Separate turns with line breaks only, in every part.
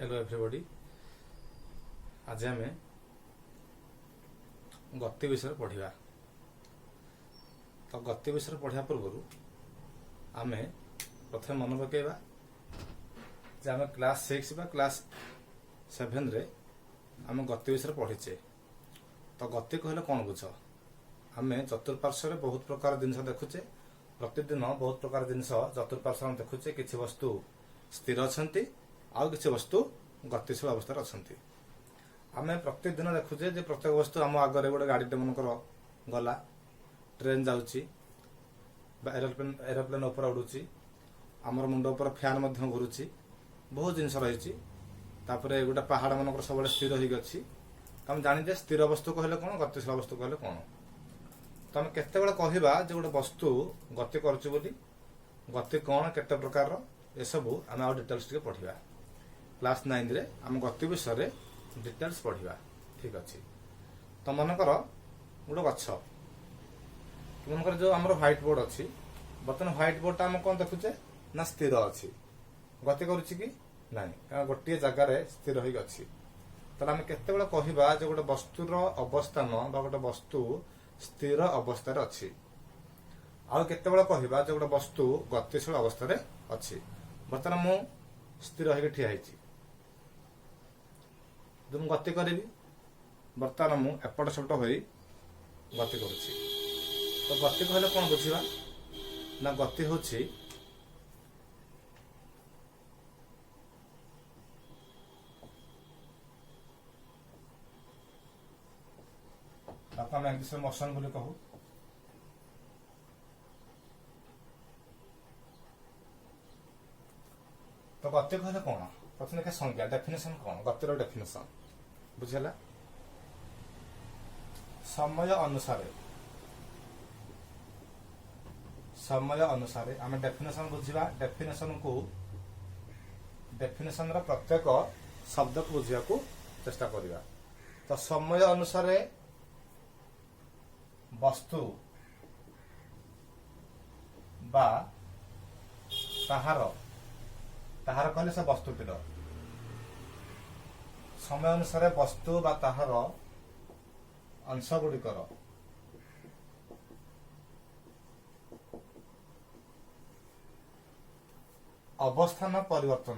Hello everybody. आज आम गति विषय पढ़ा। तो गति विषय पढ़ा पूर्व आम प्रथम मन पकेबा जे आम क्लास 6 बा क्लास 7 रे आम गति विषय पढ़ीचे। तो गति कहले कौन बुझ? आम चतुर्पार्श्व बहुत प्रकार जिनस देखुचे, प्रतिदिन बहुत प्रकार जिनस चतुर्पार्श्व देखुचे। किसी वस्तु स्थिर अच्छा आउ किसी वस्तु गतिशील अवस्था अच्छा। आम प्रत्येक दिन देखुचे जे प्रत्येक वस्तु आम आगे गोटे गाड़ीटे मनकर गला, ट्रेन जाऊँगी, एरोप्लेन ऊपर उड़ूची, आमर मुंड ऊपर फैन घुरुची, बहुत जिनस रही। गोटे पहाड़ मनकर सब स्थिर होगी। आम जानी स्थिर वस्तु कहले कौन, गतिशील वस्तु कहले कौन। तो आम केतेबेले कहबा जे गोटे वस्तु गति करुची बोली, गति कौन केते प्रकार ये सबू आम आउ डिटेल्स टिके पढ़िबा। क्लास 9 रे आम गति विषय डिटेल्स पढ़िबा। ठीक अच्छे। तो मनकर गोटे गछ, मनकर जो आम व्हाइट बोर्ड अच्छी, बर्तमान व्हाइट बोर्ड आम कौन देखुचे ना स्थिर अच्छी, गति करुची कि नहीं, कारण गोटे जगार स्थिर होगी अच्छी। ताले आम केतेबेले कहबा जे गोटे वस्तुर अवस्थान बा गोटे वस्तु स्थिर अवस्था अच्छी, आउ केतेबेले कहबा जे गोटे वस्तु गतिशील अवस्था अच्छी। बर्तमान मु स्थिर होगी ठिया होइछि, जो मु गति करी बर्तमान मु एपट सेपट होई गति करुछि। तो गति कहले कौन बुझिबा ना, गति होछि मोशन बोली कहू। तो गति कहले कौन, प्रथम देखा संज्ञा डेफिनेशन कौन, गतिर डेफिनेशन बुझेला। समय अनुसार आम डेफिनेशन बुझा। डेफिनेशन को डेफिनेशन प्रत्येक शब्द को बुझा चेष्टा करवा। तो समय अनुसार वस्तु बा ताहार कहले से वस्तुटीर समय अनुसार वस्तु बा ताहार अंश गुड़िकर अवस्थान परिवर्तन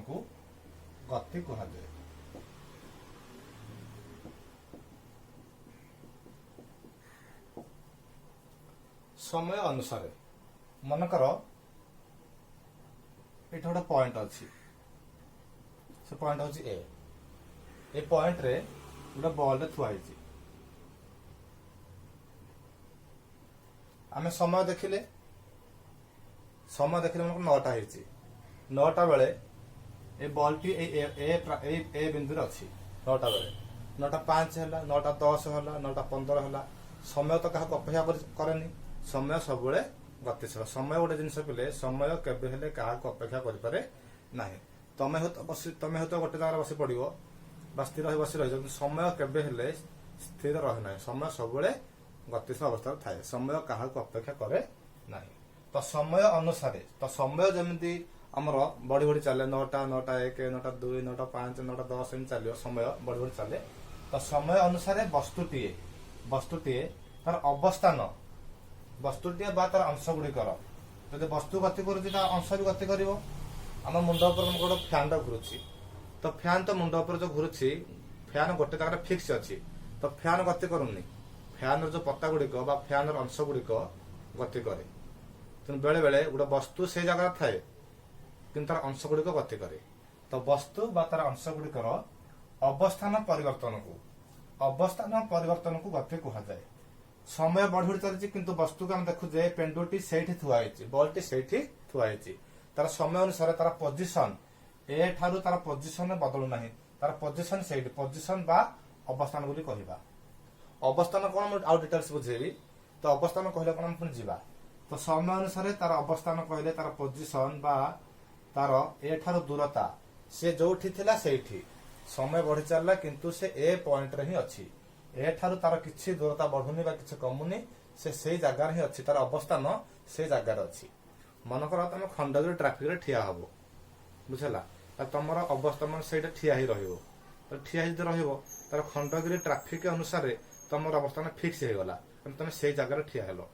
को गति कहुए। समय अनुसार मनकर ये गोटे पॉइंट अच्छी, से पॉइंट हूँ ए पॉइंट रे गोटे बॉल थुआई। आम समय देखिले मन 9टा होती, 9टा बेले ए बॉल टी ए बिंदु अच्छी। 9टा बेले 9टा 5 है, 9टा 10 है, 9टा 15 है। समय तो क्या अपेक्षा करेनि, समय सब गतिशील। समय गोटे जिनस पिले समय केबे हेले क्या अपेक्षा करें ना। तमें हो तो गोटे जगह बसी पड़ो बा स्थिर हो बसी रही, समय केबे हेले स्थिर रहे ना। समय सब गतिशील अवस्था थाए, समय क्या अपेक्षा करे ना। तो समय अनुसार तो समय जमी आमर बढ़ी बढ़ी चले 9टा 9टा 1 9टा 2 9टा 5 9टा 10 एम चलो, समय बढ़ी बढ़ी चले। तो समय अनुसार वस्तुटीए तार अवस्थान, वस्तुटीए बा तार अंश गुड़िकर, जब वस्तु गति करुच्ची अंश भी गति कर। आम मुंड गोटे फैन घुरुची, तो फैन तो मुंड जो घुरुची, फैन गोटे जगह फिक्स अच्छी। तो फैन गति करूनी, फैन जो पत्ता गुड़िक बा फैन अंश गुड़िक गति करे। तेणु बेले बेले गोटे वस्तु से जगह थाए किंतु तार अंश गुड़िक गति करे। तो वस्तु बा तार अंश गुड़िकर अवस्थान परिवर्तन को गति कहुए। समय बढ़ी बढ़ी चलती किंतु वस्तु को हम देखुचे पेंडुटी से थुआई, बॉलटी से थुआई। तार समय अनुसार तार पोजिशन ए ठारू तार पोजिशन बदलू ना, तार पोजिशन से पोजिशन बा अवस्थान बोली कहबा। अवस्थान कौन आउ डिटेल्स बुझेबी। तो अवस्थान कहले कौन पुणी जीवा। तो समय अनुसार तार अवस्थान कहले तार पोजिशन बा तार ए ठारू दूरता से जोठी थिला सेठी समय बढ़ी चलला किंतु से ए पॉइंट रे ही अच्छी ए ठारू तार किसी दूरता बढ़ुनी बा किसी कमुनी से सेई जगार ही अच्छी तार अवस्थान से जगार अच्छी मनकर तुम खंडगिरी ट्राफिक रे ठिया हबो बुझला तुमर अवस्थान से ठिया ही रहिबो तो ठिया ही रहिबो तार खंडगिरी ट्राफिक अनुसार तुम अवस्थान फिक्स हो गला तुम से जगार ठिया हेलो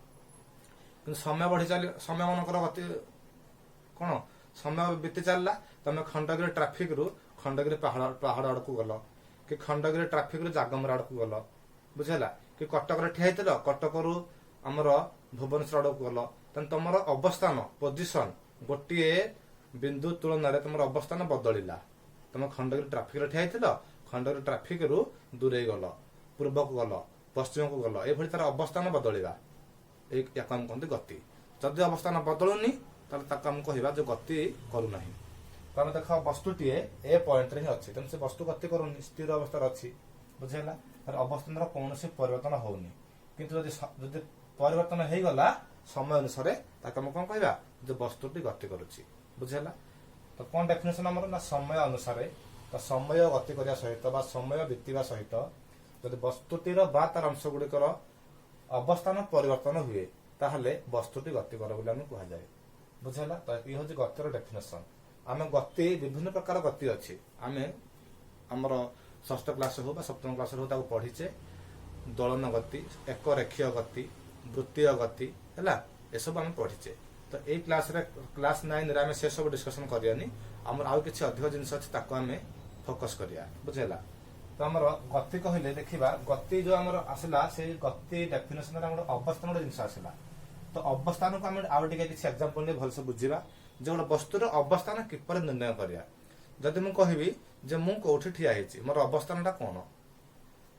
कि समय बढ़ी चल समय मनकर गति कौन समय बीती चलला तुम खंडगिरी ट्राफिक रु खंडगिरी पहाड़ आड़ को गल कि खंडगिरी ट्राफिक रु जागमर आड़ को गल बुझेगा कि कटक रे ठिया हेतिल कटक रु आमर भुवनेश्वर आड़ को गल तेन तुम अवस्थान पोजिशन गोटे बिंदु तुलन तुम अवस्थान बदलिला तुम खंडगिरी ट्राफिक रे ठिया हेतिल खंडगिरी ट्राफिक रु दूरे गल पूर्व को गल पश्चिम को गल ये तार अवस्थान बदलिया या कहते गति जदि अवस्थान बदलुनी ताम कह जो गति करूना तुम देख वस्तुटी ए पॉइंट ही अच्छी तेनाली से वस्तु गति करूनी स्थिर अवस्था अच्छी बुझेगा तार अवस्थान कौन परिवर्तन होनी किंतु जदि परिवर्तन हो गला समय अनुसार आम कौन कह जो वस्तुटी गति करुच्ची बुझेगा तो कौन डेफिनेशन आमर ना समय अनुसार तो समय गति करने सहित समय बीतवा सहित जब वस्तुटीर तार अंश गुड़िकर अवस्थान परिवर्तन हुए ताहले वस्तुटी गति कर कहुए बुझेगा तो ये हूँ गतिर डेफिनेशन आम गति विभिन्न प्रकार गति अच्छी आम आमर षष्ठ क्लास हो सप्तम क्लास हो पढ़ीचे दोलन गति एक रेखीय गति वृत्तीय गति है ये सब आम पढ़ीचे तो ये क्लास 9 रे से सब डिस्कसन करियानी आमर आउ किछि अधिक जिनस अछि ताको आम फोकस करिया बुझेला तो आमर गति कहले देखिबा गति जो आमर आसला से गति डेफिनेशन रे हमर अवस्थान गोटे जिनस आसला तो अवस्थान को आम आउ टिके किछि एग्जांपल ने भलसे बुझिबा जे गोटे वस्तुर अवस्थान किपर निर्णय करिया जदि मु कहबी जे मु कोठी ठिया हेछि मोर अवस्थानटा कोन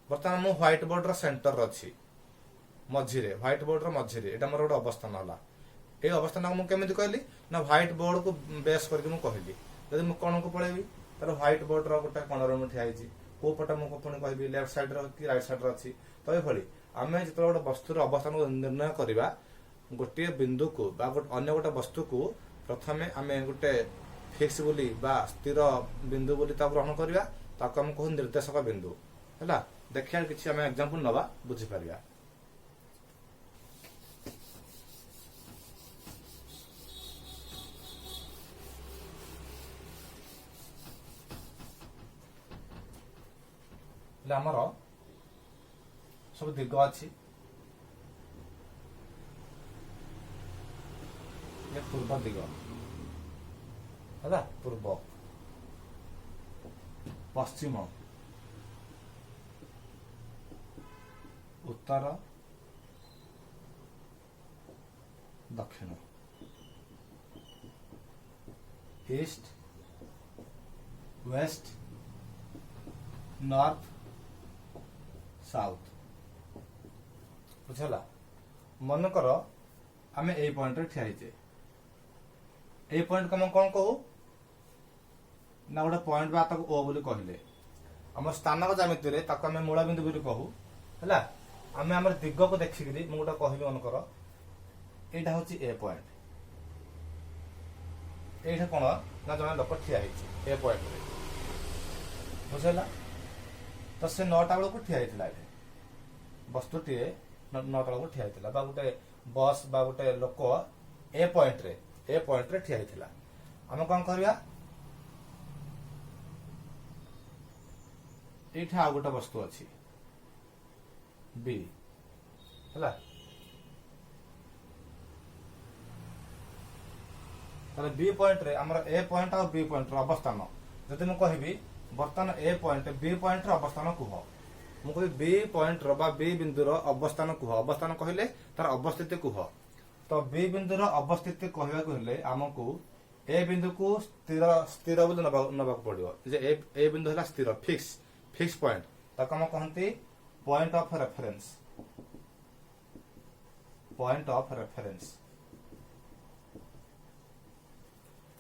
बर्तमान मु व्हाइट बोर्ड रो सेंटर अछि मझिरे व्हाइट बोर्ड रो मझिरे एटा मोर गोटे अवस्थान हला ए अवस्थान को केमिति कहली ना व्हाइट बोर्ड को बेस करके मु कहली जदि मु कोन को पळेबी तर व्हाइट बोर्ड रो गोटे कोनर मु ठिया हेछि को पटे मु पुणी कहबी लेफ्ट साइड रो कि राइट साइड रो अछि तो ए भली आमे जतो गोटे वस्तुर अवस्थान को निर्णय करिबा गोटे बिंदु को बा अन्य गोटे वस्तु को प्रथमे आमे गोटे फिक्स बोली बा स्थिर बिंदु बोली ता ग्रहण करिबा ताको हम कहू निर्देशक बिंदु हैला देखिया किछि आमे एग्जांपल नबा बुझि परिया आमर सब दिग अच्छी पूर्व दिग है पूर्व पश्चिम उत्तर दक्षिण ईस्ट वेस्ट नॉर्थ साउथ बुझला मनकर आम ए पॉइंट रे ठिया हेचे ए पॉइंट को हम कौन कहू ना गोटे पॉइंट बा ताको ओ बोली कहले हम स्थानक ज्यामिति रे ताको हम मूल बिंदु बोली कहू हैला आम हमर दिग को देखिकरी मु गोटे कहबी मनकर एटा होची ए पॉइंट एटा कोन ना जने लोक ठिया हेचे ए पॉइंट रे बुझला तो से 9टा बेलू ठिया हेतिला वस्तुटी 9टा बेलू ठिया हेतिला बा गोटे बस बा गोटे लोक ए पॉइंट रे ठिया हेतिला हम कौन करबा एठा आ गोटे वस्तु अछि बी हैला ताले बी पॉइंट रे हमर ए पॉइंट और बी पॉइंट रो अवस्थान जदि मु कहबी बर्तमान ए पॉइंट बी पॉइंट रो अवस्थान कुह मु कहबी बी पॉइंट रो बा बी बिंदु रो अवस्थान कुह अवस्थान कहले तार अवस्थिति कुह तो बी बिंदु रो अवस्थिति कहबा कहले हमकु ए बिंदु को स्थिर स्थिर बोली नबा पड़ो जे ए बिंदु हला स्थिर फिक्स पॉइंट ताको हम कहंती पॉइंट ऑफ रेफरेंस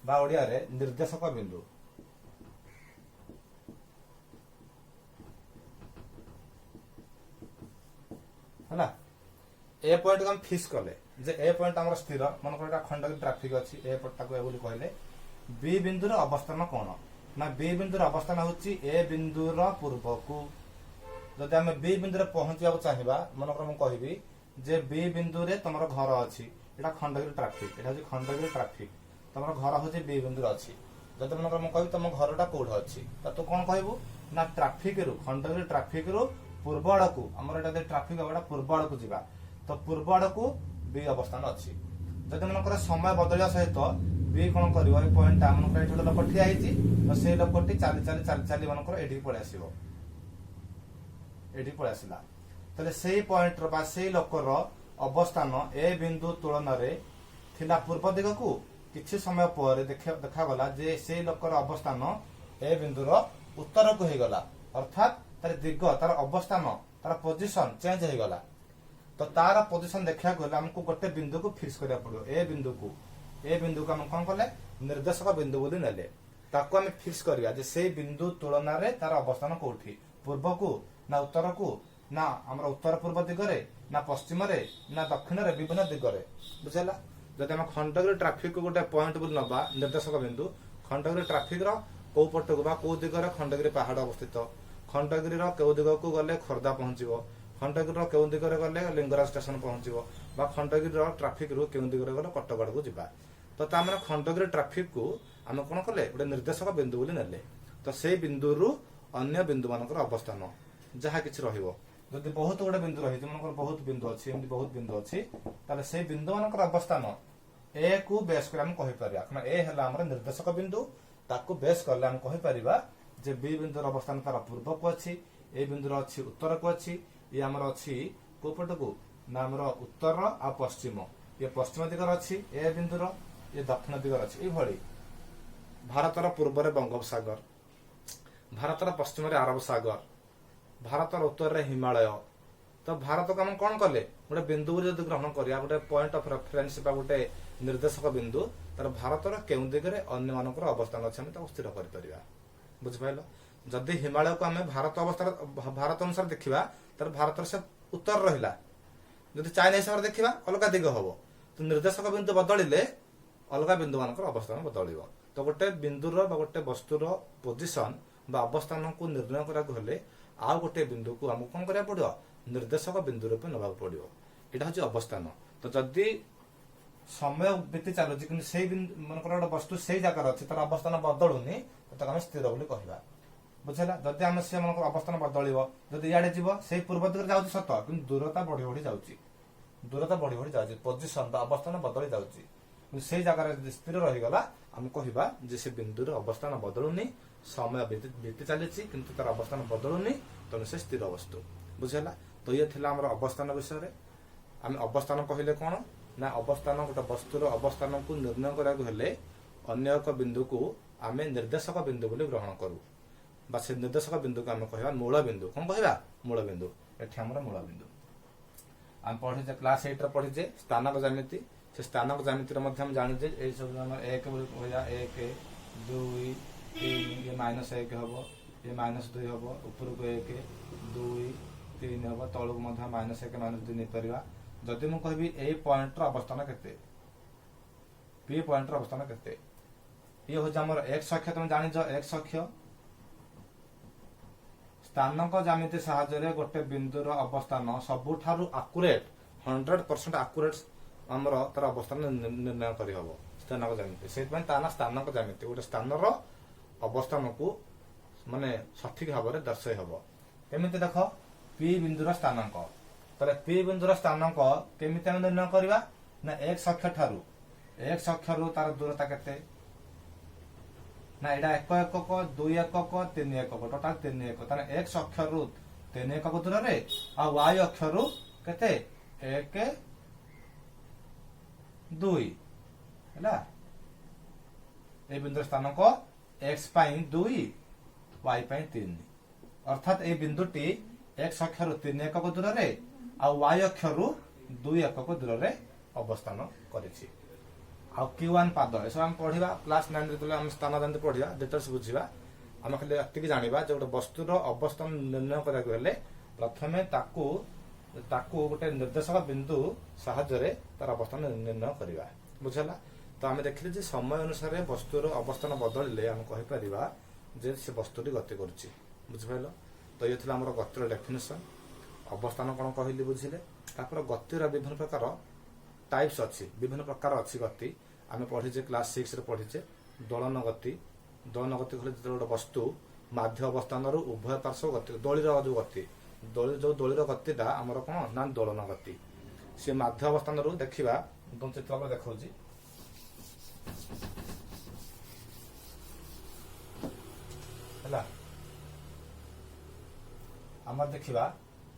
बा ओडिया रे निर्देशक बिंदु है ए पॉइंट को हम फिक्स कले जे ए पॉइंट हमर स्थिर मन को खंडगिरी ट्रैफिक अछि ए पॉइंट को बोली कहले बी बिंदु रो अवस्थान कोन ना बी बिंदुर अवस्थान होची ए बिंदुर पूर्वकू जदि आम बी बिंदु पहुंचा चाहिए मनकर मुझे कहबी जे बी बिंदु रे तुम घर अच्छी एटा खंडगिरी ट्राफिक एटा होची खंडगिरी ट्राफिक तुम घर हूँ बी बिंदु अच्छी जब मनकर मुझे कह तुम घरटा कौट अच्छी तू कौन कहबू ना ट्राफिक रु खंडगिरी ट्राफिक रु पूर्व आड़ को आम ट्राफिक हम पूर्व आड़ को जा तो पूर्व आड़ को बी अवस्थान अच्छी जब मनकर समय बदलिया सहित बी कौन कर पॉइंट मनकर गोटे लोक ठिया तो से लोकटी चली चली चली चली मनकर ये पलि आस ये पलि आसला तेरे से पॉइंट से लोकर अवस्थान ए बिंदु तुलन थिला पूर्व दिग को किछि समय पर देखा जे से लोकर अवस्थान ए बिंदुर उत्तर को होगला अर्थात तार दिग तार अवस्थान तार पोजिशन चेंज हो गला तो तार पोजिशन देखा गले आमको गोटे बिंदु को फिक्स करा पड़ो ए बिंदु को आम कौन कले निर्देशक बिंदु बोली नेले ताको आम फिक्स करिया जे से बिंदु तुलन रे तार अवस्थान कोठी पूर्व को ना उत्तर को ना हमर उत्तर पूर्व दिगरे ना पश्चिम रे ना दक्षिण रे विभिन्न दिगरे बुझला जदि हम खंडगिरी ट्राफिक को गोटे पॉइंट बोली नबा निर्देशक बिंदु खंडगिरी ट्राफिक रो को पटक बा को दिगरे खंडगिरी पहाड़ अवस्थित खंडगिरी रो केउ दिग को गले खोर्धा पहुंचीबो खंडगिरी रो केउ दिगरे गले लिंगराज स्टेशन पहुंचीबो बा खंडगिरी रो ट्राफिक रो केउ दिगरे गले कटकड़ को जिबा तो ता माने खंडगिरी ट्राफिक को आम कोन कले गोटे निर्देशक बिंदु बोली नेले तो से बिंदु रु अन्य बिंदु मानकर अवस्थान जहा किछि रहिबो जदि बहुत गोटे बिंदु रही मनकर बहुत बिंदु अच्छी एमती बहुत बिंदु अच्छी ताले से बिंदु मानकर अवस्थान ए को बेस कर हम कहि परिया कारण ए हला हमर निर्देशक बिंदु ताको बेस करले हम कहि परिबा जे बी बिंदुर अवस्थान तार पूर्व को अच्छी ए बिंदुर अच्छी उत्तर को अच्छी ये हमर अच्छी को पट को ना हमर उत्तर आ पश्चिम ये पश्चिम दिगर अच्छी ए बिंदुर ये दक्षिण दिगर अच्छी ए भली भारतर पूर्व रे बंगोपसागर भारतर पश्चिम रे अरब सागर भारतर उत्तर रे हिमालय तो भारत को हम कौन कले गोटे बिंदु जब ग्रहण करिया गोटे पॉइंट ऑफ रेफरेंस बा गोटे निर्देशक बिंदु तार भारतर केउ दिगरे अन्य मानकर अवस्थान अछि हम ताको स्थिर करि परिबा बुझ पाइलो जदि हिमालय को हमें भारत अवस्था भारत अनुसार देखिबा तार भारतर से उत्तर रहिला जदि चाइना हिसाब रे देखिबा अलग दिग हबो तो निर्देशक बिंदु बदलिले अलग बिंदु मानकर अवस्थान बदलिबो तो गोटे बिंदुर बा गोटे वस्तुर पोजिशन बा अवस्थान को निर्णय करा गले आउ गोटे बिंदु को हमको कौन करा पड़ो निर्देशक बिंदु रूप नवा पड़ो यहाँ हूँ अवस्थान तो जदि समय बीती चलुची कि से मनकर गोटे वस्तु से जगार अच्छी तार अवस्थान बदलुनी तो आम स्थिर बोली कहवा बुझेगा जदि आम से मन अवस्थान बदल जदि इे जीव से पूर्व दिग जाऊँ सत कि दूरता बढ़ी बढ़ी जाऊँगी दूरता बढ़ी बढ़ी जाऊँगी पोजिशन अवस्थान बदली जाऊँगी से जगार स्थिर रहीगला आम कहवा जे से बिंदुर अवस्थान बदलुनी समय बीती चली किंतु तार अवस्थान बदलुनी तेणु से स्थिर वस्तु बुझेगा तो ये थिला हमर अवस्थान विषय आम अवस्थान कहले कौन ना अवस्थान गोटे वस्तुर अवस्थान को निर्णय करा हेले अन्य एक बिंदु को आम निर्देशक बिंदु बोली ग्रहण करूँ बा से निर्देशक बिंदु को आम कह मूल बिंदु कौन कह मूल बिंदु एठी हमर मूल बिंदु आम पढ़े क्लास 8 पढ़ीजे स्थानक ज्यामिति से स्थानक ज्यामिति हम जानुजे ये सब एक एक 2 3 ये -1 हम ये -2 हम ऊपर को 1 2 3 हम तलू -1 -2 नहीं पार जदि मुझे कहबी ए पॉइंट अवस्थान केते बी पॉइंट अवस्थान केते ये हूँ आम एक्स अक्ष तुम जानिज एक्स अक्ष स्थानक ज्यामिति साहाय्य गोटे बिंदुर अवस्थान सबुठारु आकुरेट 100% आकुरेट आमर तार अवस्थान निर्णय करहब स्थानक ज्यामिति से स्थानक ज्यामिति गोटे स्थानर अवस्थान को माने सठिक भाव में दर्शाई हम केमिति देख पी बिंदुर स्थानांक ताले पी बिंदुर स्थानांक केमिति हम निर्णय करबा ना एक्स अक्ष ठारू एक्स अक्षरु तार दूरता केते ना एडा 1 एकक 2 एकक 3 एकक टोटल 3 एकक ताने एक्स अक्षरु 3 एकक दूर रे आ वाई अक्षरु केते 1 2 हैला ए बिंदु स्थानांक एक्स पाई 2 वाई पाई 3 अर्थात ए बिंदुटी एक्स अक्षरु 3 एकक दूर रे आ वाई अक्षरु 2 एकक दूर रे अवस्थान करिछि आ Q1 पाद ए सब हम पढ़िबा क्लास 9 रे तले हम स्थान जानते पढ़िबा डिटेल्स बुझिबा हम खाली अतिक जानिबा जे गोटे वस्तुर अवस्थान निर्णय करा गेले प्रथमे ताकू गोटे निर्देशक बिंदु साहाय्य रे तार अवस्थान निर्णय करिबा बुझला तो आम देखिले जे समय अनुसार वस्तुर अवस्थान बदलिले हम कहि परिबा जे से वस्तुटी गति करुच्ची बुझिपाल। तो ये आम गतिर डेफिनेसन अवस्थान कौन कहली बुझिले। तापर गतिर विभिन्न प्रकार टाइप्स अच्छी विभिन्न प्रकार अच्छी गति आम पढ़ीचे क्लास 6 पढ़ीचे दोलन गति। दोलन गति कहले जो गोटे वस्तु माध्य अवस्थान उभय पार्श्व गति दलीर जो गति जो दलीर गतिटा आमर कौन ना दोलन गति। सी माध्य अवस्थान देखा चित्र देखा आम देखा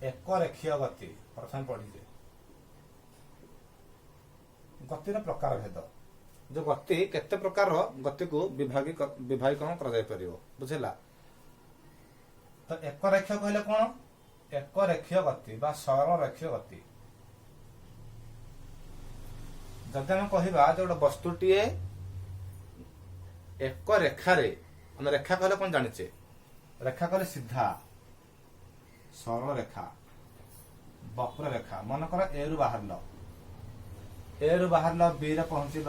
एक रेखीय गति प्रथम पढ़ीजे गतिर प्रकार भेद जो गति केते प्रकार गति को विभागीकरण कर बुझेला। तो एक रेखीय कहले कौन एक रेखीय गति बा सरल रेखीय गति। जदि आम कहवा जो गोटे वस्तुटीए एक रेखारे आम रेखा कहले कौन जानिचे रेखा कहले सीधा सरल रेखा वक्र रेखा मन कर ए रु बाहर बी रे पहुंचल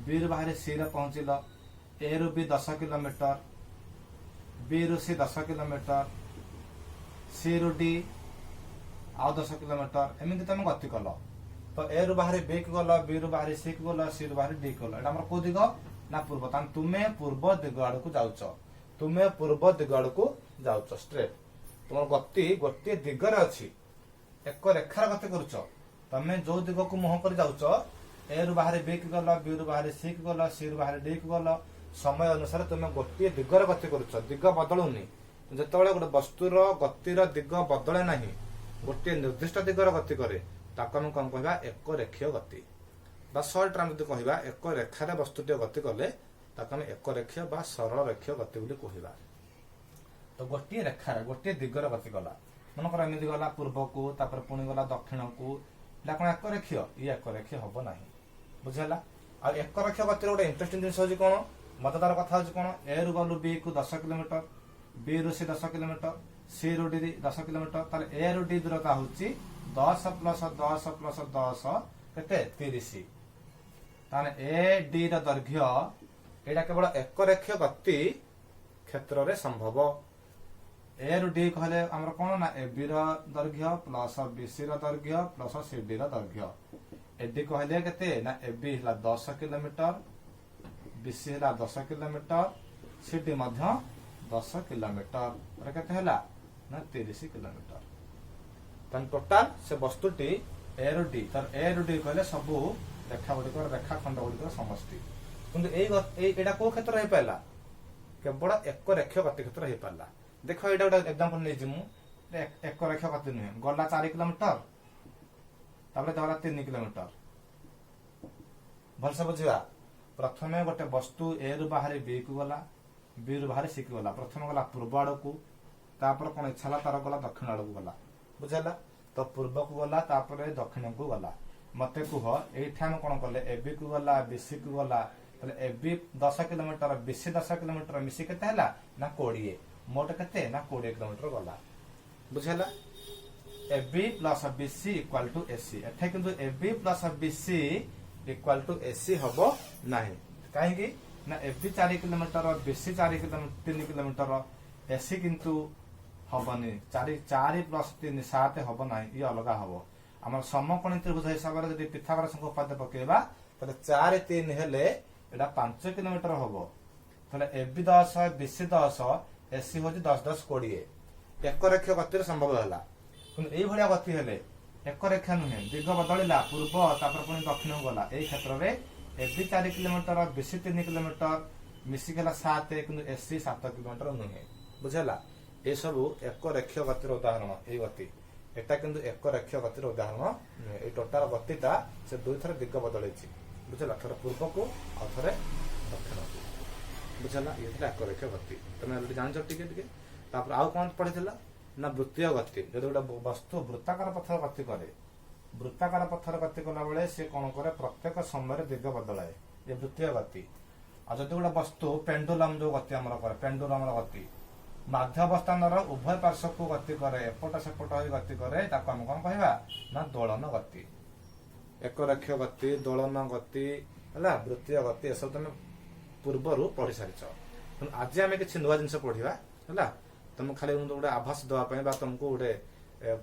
बी रु बाहर सी रे पहुंचल ए रु बी 10 किलोमीटर बी रु सी 10 किलोमीटर सी रु डी आउ 10 किलोमीटर एमती तुम गति कल। तो ए रु बाहर बी को गल बी रु बाहर सी को गल सी रु बाहर डी को गल एटा हमर को दिग ना पूर्व तान तुमे पूर्व दिग आड़ को जाउछ तुमे पूर्व दिग आड़ को जाउछ स्ट्रेट तुम गति गोटे दिगरे अच्छी एक रेखार गति करुच तमें जो दिग को मुह कर जाउछ ए रु बाहर बी को गल बी रु बाहर सी को गल सी रु बाहर डी को गल समय अनुसार तुम गोटे दिगरे गति करुच दिग बदलुनी जिते गोटे वस्तुर गतिर दिग बदले ना गोटे निर्दिष्ट दिगर गति करे ताको हम कौन कहवा एक रेखीय गति बा सर्ट राम कहवा एक रेखार वस्तुटी गति कले ताको हम एक रेखीय बा सरल रेखीय गति बोली कहवा। तो गोटे रेखार गोटे दिगर गति गला मनकर एमती गला पूर्व को तापर पुणी गला दक्षिण को कौन एक रेखीय ये एक रेखीय हम ना बुझेगा। आ एक रेखीय गतिर गोटे इंटरेस्टिंग जिन हूँ कौन मजेदार कथा हूँ कौन ए रु गलु बी को 10 किलोमीटर बी रु सी 10 किलोमीटर सी रु डी 10 किलोमीटर ताले ए रु डी दूरता हूँ 10 प्लस 10 प्लस 10 केते 30 ताने ए डी र दैर्घ्य एटा केवल एक रेखीय गति क्षेत्र रे संभव। ए रु डी कहले हमर कोन ना ए बी र दैर्घ्य प्लस बी सी र दैर्घ्य प्लस सी डी र दैर्घ्य ए डी कहले केते ना ए बी हला 10 किलोमीटर बी सी हला 10 किलोमीटर सी डी मध्य 10 किलोमीटर रे केते हला ना 30 किलोमीटर। तन टोटाल से वस्तुटी ए रु डी तर ए रु डी कहले सबु रेखा गुड़िक रेखा खंड गुड़िक समष्टि किंतु एटा को क्षेत्र हो पाला केवल एक रेखीय गति क्षेत्र हो पाला। देख ये गोटे एग्जांपल नहीं जी एक रेखीय गति नुहे गला 4 किलोमीटर तापर गला 3 किलोमीटर भलसे बुझा। प्रथमे गोटे वस्तु ए रु बाहर बी को गला बी रु बाहर सी को गला प्रथम गला पूर्व आड़ को तापर कौन इच्छा तार गला दक्षिण आड़ को गला बुझेगा। तो पूर्व को गला तापर दक्षिण को गला मते कुह एठाम कौन कले ए बी को गला बी सी को गला A B 10 kilometre B C 10 kilometre मिसी केते हला ना 20 मोट केते ना 20 किलोमीटर गला बुझेला। A B plus B C equal to A C एठे किंतु A B plus B C equal to A C हबो नाही काहेकि ना A B 4 kilometre B C 4 kilometre 3 kilometre A C किंतु हबनी 4 प्लस 3 7 हबो नाही ये अलगा हबो। हमर समकोणी त्रिभुज हिसाब रे जदि पिथागोरस उपाद्य पकेबा तले 4 3 हेले एटा 5 किलोमीटर हबो तले ए बी 10 बी सी 10 ए सी होची 10 10 20 एक रेखीय गति संभव होला किंतु एई भलिया गति हेले एक रेखा नुहे दिग बदलिला पूर्व तापर पुणी दक्षिण गला एई क्षेत्र रे A B 4 kilometre B C 3 kilometre मिसी गला 7 किंतु ए सी 7 किलोमीटर नुहे बुझेला। ए सब एक रेखीय गतिर उदाहरण एई गति एटा किंतु एक रेखीय गतिर उदाहरण नुहे एई टोटाल गतिटा से दुई थर दिग बदलैछि बुझेला थर पूर्व को और थरे दक्षिण को बुझेला ये एक रेखीय गति तमे अलरेडी जान टिके टिके। तापर आउ कोन पढिथिला ना वृत्तीय गति जदि गोटे वस्तु वृत्ताकार पथर गति करे वृत्ताकार पथर गति कला बेले से कौन करे प्रत्येक समय दिग बदलाए ये वृत्तीय गति। आ जदि गोटे वस्तु पेंडुलम जो गति आमर करे पेंडुलम गति माध्य अवस्थान उभय पार्श्व को गति करे एपट सेपट हो गति करे ताको हम कौन कहवा ना दोलन गति एक रेखीय गति दोलन गति है वृत्तीय गति सब तुम पूर्वर पढ़ी सारी आज आम किसी नुआ जिन पढ़ा है तुम खाली गोटे आभास देवाई तुमको गोटे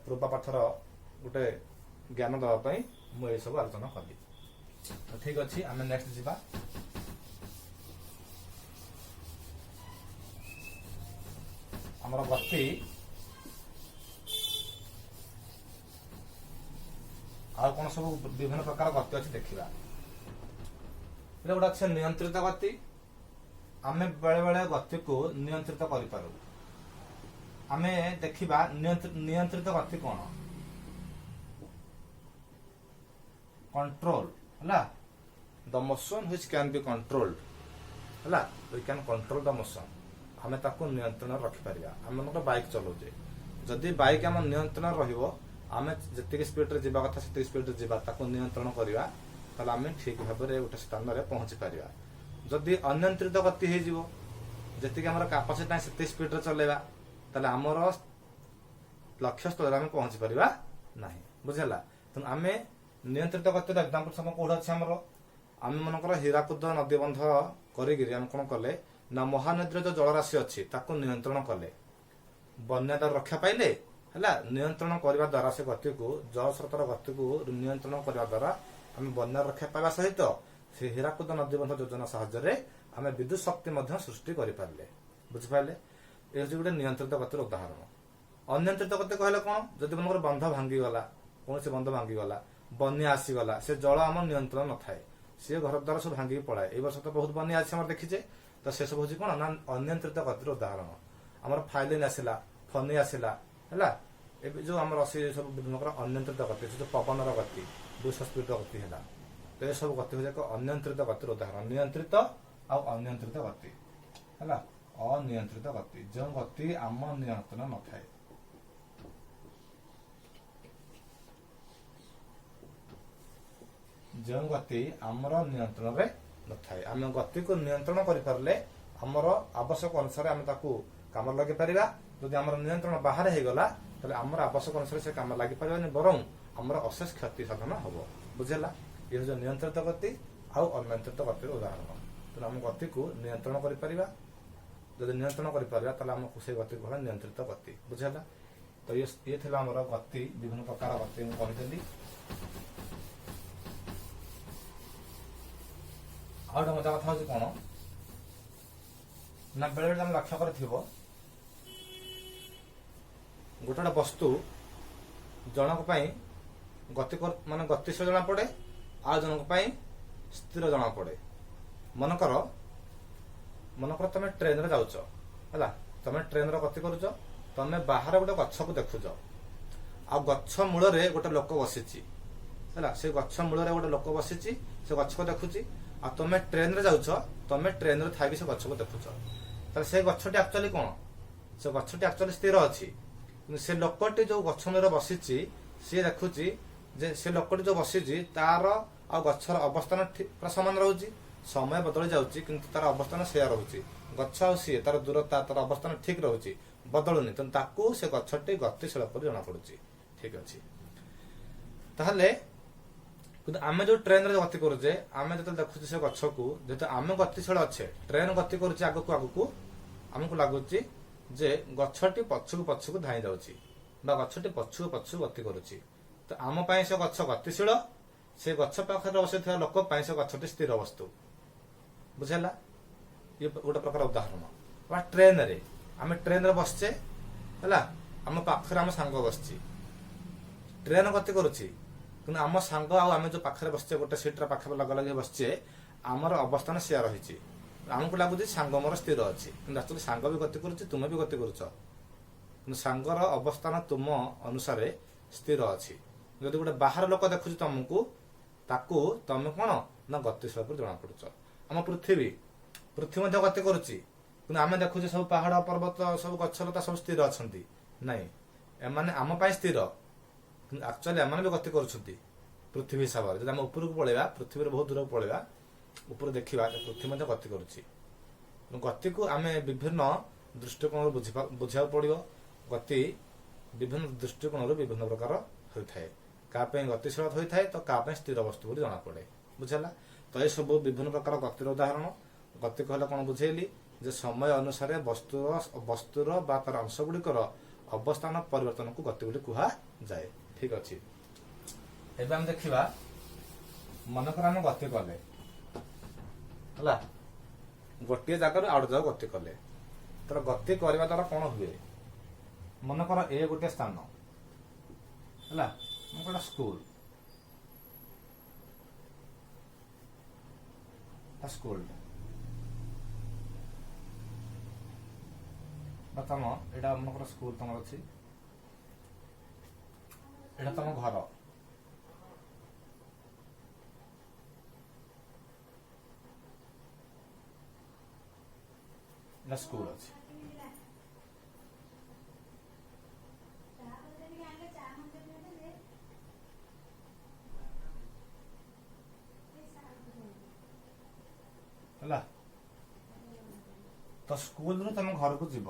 पूर्व पाठर गोटे ज्ञान देवाई मुझे सब आलोचना कली। ठीक अच्छे आम नेक्स्ट जा आमर गति आ कौन सब विभिन्न प्रकार गति अच्छे देखा गोटे अच्छे नियंत्रित गति आम बेले बेले गति को नियंत्रित करूँ आम देखा नियंत्रित गति कौन कंट्रोल है the motion which can be controlled है we can control the motion आम ताको नियंत्रण रखिपर आम गोटे बाइक चलाऊे जदि बाइक आम नियंत्रण रमें जी स्पीड जावा कथा से स्पीड जावा नियंत्रण करवा आम ठीक भाव में गोटे स्थान में पहुंची पार जदि अनियंत्रित गति हो जी आम कैपेसिटी से स्पीड चलेगा ताले आमर लक्ष्य स्थल में पहुंची पार ना बुझेगा तेणु आम नियंत्रित गतिर एग्जांपल सब कौट अच्छे आमर आम मनकर हीराकुद नदी बंध करें कौन कले ना महानदी जो जलराशि अच्छी ताको नियंत्रण कले बन्या द्वारा रक्षा पाइले है नियंत्रण करने द्वारा से गति को जल स्रोतर गति को नियंत्रण करने द्वारा आम बन्या रक्षा पाइबा सहित से हीराकुद नदीबंध योजना साहाय्य आम विद्युत शक्ति सृष्टि करें बुझिपारे ये गोटे नियंत्रित गतिर उदाहरण। अनियंत्रित गति कहले कौन जदि मन बंध भांगीगला कौन से बंध भांगीगला बन्या आसीगला से जल आम नियंत्रण न थाए सी घर द्वारा सब भांगी पड़ाए ये वर्ष तो बहुत बन्या आम देखीचे तो से सब हूँ कौन ना अनियंत्रित गतिर उदाहरण आमर फाइलिन आसला फनी आसला है जो आम सब विभिन्न प्रकार अनियंत्रित गति जो पवन गति 200 स्पीड गति है तो ये सब गति हो अनियंत्रित गतिर उदाहरण नियंत्रित आ अनियंत्रित गति है अनियंत्रित गति जो गति आम नियंत्रण न थाए जो गति आमर नियंत्रण में न थाए आम गति को नियंत्रण करें आमर आवश्यक अनुसार आम काम लगे पार जदि आम नियंत्रण बाहर हो गला ताले आमर आवश्यक अनुसार से काम लगे पार बरं आमर अशेष क्षति साधन हम बुझेगा ये जो नियंत्रित गति आउ अनियंत्रित गतिर उदाहरण तेनाली आम गति को नियंत्रण करें जब नियंत्रण करें आमको से गति को नियंत्रित गति बुझेगा तो ये थी आमर गति विभिन्न प्रकार गति कही आउ गोटे मजा कथा हूँ कौन ना बेले बेले लक्ष्य कर गोटे वस्तु जनक गति मान गतिशील जना पड़े आ जनक स्थिर जना पड़े मनकर मनकर तुम ट्रेन रे जाउछ है तुम ट्रेन गति करुच तुम बाहर गोटे गछ को देखुच आ गछ मूल गोटे लोक बसी है से गछ मूल गोटे लोक बसी से गछ को देखुची आ तुम ट्रेन रे जाउछ तुम ट्रेन रे थाई से गछ को देखुच ताले से गछटी एक्चुअली कौन से गछटी एक्चुअली स्थिर अच्छी से लोकटी जो गछ मूल बसी सी देखुची जे से लोकटी जो बसी तार आ गछर अवस्थान पूरा सामान रोचे समय बदली जाऊँगी किंतु तार अवस्थान से रोचे गछ आ सी तार दूरता तार अवस्थान ठीक रोचे बदलुनि तेणु से गछटी गतिशील पर जना पड़ुची ठीक अच्छे ताहले आम जो ट्रेन रे गति करुचे आम जो देखुचे से गछ को जो आम गतिशील अच्छे ट्रेन गति करुचे आगक आगक आमको लगुच जे गछटी पछक पछक धाई जाऊँगी गछटी पछक पछक गति करुची तो आम से गछ गतिशील से गछ पाखे बसी लोक से गछटी स्थिर वस्तु बुझेगा ये गोटे प्रकार उदाहरण ट्रेन रे आम ट्रेन रे बसचे है आम पाखे आम सांग बसची ट्रेन गति करुची कि आम सांग आम जो पाखे बसचे गोटे सीट्रे पाखे लग लगे बसचे आमर अवस्थान से रही आमको लगुच सांग मोर स्थिर अच्छी कि एक्चुअली सांग भी गति करुच्ची तुम भी गति करुच सांगर अवस्थान तुम अनुसार स्थिर अच्छी जदि गोटे बाहर लोक देखुच तुमको ताकू तुम कौन ना गतिशील पर जना पड़ुच आम पृथ्वी पृथ्वी गति करुच्ची कि आम देखुचे सब पहाड़ पर्वत सब गछलता सब स्थिर अच्छा नाई एम आम स्थिर एक्चुअली एम भी गति कर पृथ्वी हिसाब से जब आम उपरको पलैया पृथ्वी बहुत दूर पलैया ऊपर देखा पृथ्वी गति करुच्ची गति को आम विभिन्न दृष्टिकोण बुझा पड़ो गति विभिन्न दृष्टिकोण विभिन्न प्रकार होता है क्या गतिशील होता है तो क्या स्थिर वस्तु बोली जना पड़े बुझेगा तो ये सब विभिन्न प्रकार गतिर उदाहरण गति कहले कौन बुझेली जे समय अनुसार वस्तुर बा तार अंश गुड़िकर अवस्थान परिवर्तन को गति बोली कुहा जाए। ठीक अच्छे। एबे हम देखिबा मनकर हम गति कले हला गोटे जगार आउ जगह गति कले तर गति करने द्वारा कौन हुए मनकर ए गोटे स्थान हला गोटे स्कूल स्कूल तुम एटा मनकर स्कूल तुम अच्छी एटा तुम घर स्कूल अच्छी है तो स्कूल रु तुम घर को जीव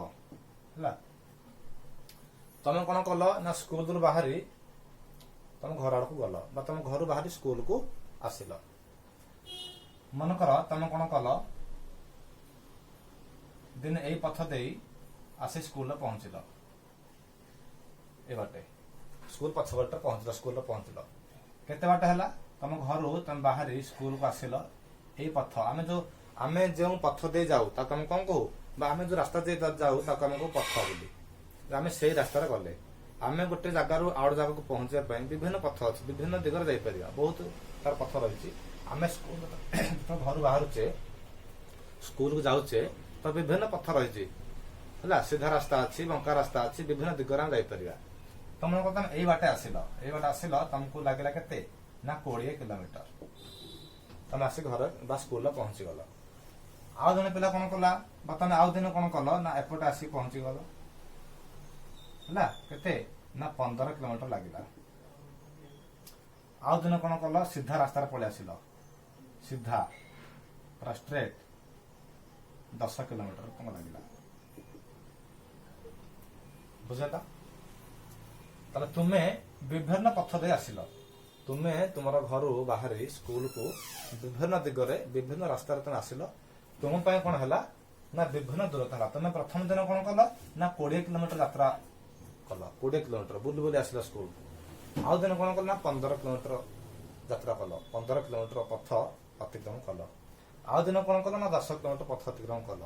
है तुम कौन कल ना स्कूल रु बाहरी तुम घर आड़ को गल तुम घर बाहरी स्कूल को आसिल मनकर तुम कौन कल दिन यही पथ दे आसी स्कूल पहुंचल ए बाटे स्कूल पछ बाटे पहुंचल स्कूल पहुंचल केते बाटे है तुम घर तुम बाहरी स्कूल को आसिल यही पथ आमे जो पथ दे जाऊ ताको हम कौन कहू आमे जो रास्ता दे जाऊ ताको हम पथ बोली आमे से रास्ता गले आमे गोटे जगार आउट जगह को पहुंचे विभिन्न पथ अच्छे विभिन्न दिगरे जाई परिया बहुत तार पथ रही आमे स्कूल घर बाहरुचे स्कूल को जाऊचे तो विभिन्न पथ रही सीधा रास्ता अच्छी बंका रास्ता अच्छी विभिन्न दिगरे जाई परिया तुम यही बाटे आसिल तुमको लगे केते ना 20 किलोमीटर तुम आसी घर बा स्कूल पहुंची गल आउ जने पिला कौन कला तुम आउ दिन कौन कल ना एपटे आसी पहुंची गल है केते ना 15 किलोमीटर लगिला आउ दिन कौन कल सीधा रास्ता पलि आसिल सीधा पूरा स्ट्रेट 10 किलोमीटर तुम लगिला बुझेता ताले तुम्हें विभिन्न पथ दे आसिल तुम्हें तुम घर बाहर स्कूल को विभिन्न दिगरे विभिन्न रास्ता तुम आसिल तुम कौन है ना विभिन्न दूरता है तुम प्रथम दिन कौन कल ना 20 किलोमीटर यात्रा कल 20 किलोमीटर बुली बुली आसिल स्कूल आउ दिन कौन कल ना 15 किलोमीटर यात्रा कल 15 किलोमीटर पथ अतिक्रम कल आउ दिन कौन कल ना 10 किलोमीटर पथ अतिक्रम कल